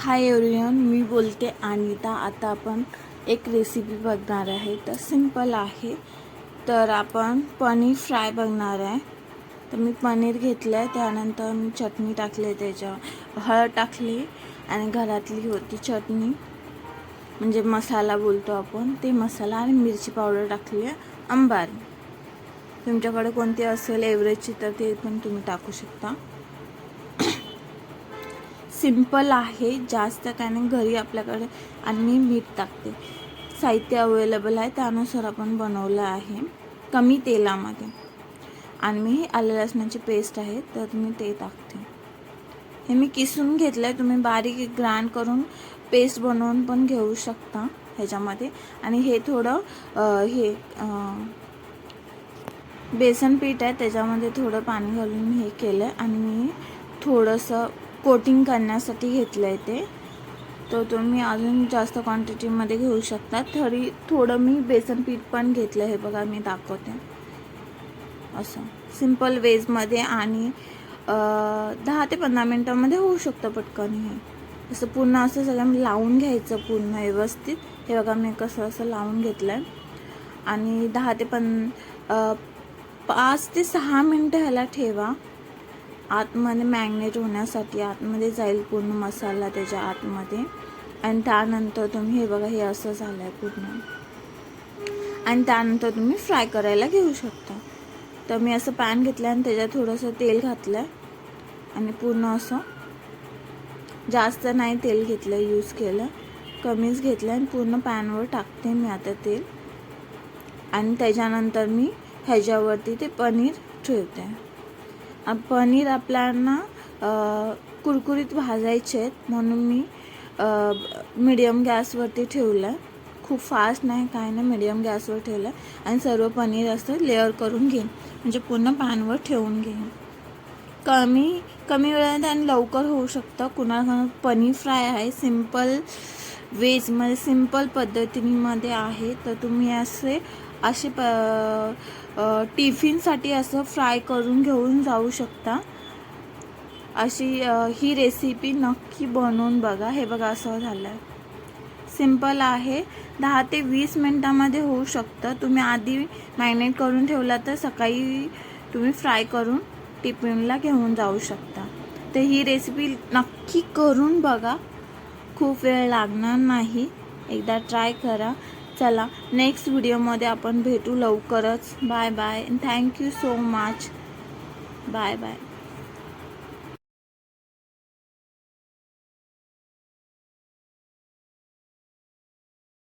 Hi everyone, मी बोलते अनिता। आता आपण एक रेसिपी बघणार आहे, तर सिंपल आहे। तर आपण पनीर फ्राय बघणार आहे। तर मी पनीर घेतलं आहे, त्यानंतर मी चटणी टाकली, त्याच्या हळद टाकली आणि घरातली होती चटणी म्हणजे मसाला बोलतो आपण, ते मसाला आणि मिरची पावडर टाकली आहे अंबारी। तुमच्याकडे कोणती असेल एव्हरेजची तर ते पण तुम्ही टाकू शकता। सिंपल आहे, जास्त काय नाही, घरी आपल्याकडे। आणि मी मीठ टाकते, साहित्य अवेलेबल आहे त्यानुसार आपण बनवलं आहे कमी तेलामध्ये। आणि मी आलं लसणाची पेस्ट आहे तर मी ते टाकते। हे मी किसून घेतलं आहे, तुम्ही बारीक ग्राइंड करून पेस्ट बनवून पण घेऊ शकता ह्याच्यामध्ये। आणि हे थोडं बेसन पीठ आहे, त्याच्यामध्ये थोडं पाणी घालून मी हे केलं आणि मी थोडंसं कोटिंग करण्यासाठी घेतलं आहे ते। तर तुम्ही अजून जास्त क्वांटिटीमध्ये घेऊ शकता। थोडं मी बेसन पीठ पण घेतलं, हे बघा मी दाखवते असं सिंपल वेजमध्ये। आणि 10 ते 15 मिनटामध्ये होऊ शकतं पटकन। हे असं पूर्ण असं सगळं लावून घ्यायचं पूर्ण व्यवस्थित। हे बघा मी कसं असं लावून घेतलं आहे आणि 5 ते 6 मिनटं ह्याला ठेवा आतमध्ये मॅग्नेट होण्यासाठी। आतमध्ये जाईल पूर्ण मसाला त्याच्या आतमध्ये। आणि त्यानंतर तुम्ही हे बघा, हे असं झालं आहे पूर्ण। आणि त्यानंतर तुम्ही फ्राय करायला घेऊ शकता। तर मी असं पॅन घेतलं आणि त्याच्यात थोडंसं तेल घातलं आहे आणि पूर्ण असं, जास्त नाही तेल घेतलं, यूज केलं, कमीच घेतलं आणि पूर्ण पॅनवर टाकते मी आता तेल। आणि त्याच्यानंतर मी ह्याच्यावरती ते पनीर ठेवते। पनीर आपल्याला कुरकुरीत भाजायचे आहेत, म्हणून मी मीडियम गॅसवरती ठेवलं आहे। खूप फास्ट नाही काय नाही, मीडियम गॅसवर ठेवलं आहे। आणि सर्व पनीर असं लेअर करून घेईन, म्हणजे पूर्ण पॅनवर ठेवून घेईन। कमी वेळात आणि लवकर होऊ शकतं। कुणाला पनीर फ्राय आहे, सिंपल वेजमध्ये सिंपल पद्धतीमध्ये आहे, तर तुम्ही असे टिफिनसाठी असं फ्राय करून घेऊन जाऊ शकता। अशी ही रेसिपी नक्की बनवून बघा। हे बघा असं झालं आहे, सिंपल आहे, 10 ते 20 मिनटामध्ये होऊ शकतं। तुम्ही आधी मॅरिनेट करून ठेवला तर सकाळी तुम्ही फ्राय करून टिफिनला घेऊन जाऊ शकता। तर ही रेसिपी नक्की करून बघा, खूप वेळ लागणार नाही, एकदा ट्राय करा। चला, नेक्स्ट व्हिडिओमध्ये आपण भेटू लवकरच। Bye bye, thank you so much, bye bye.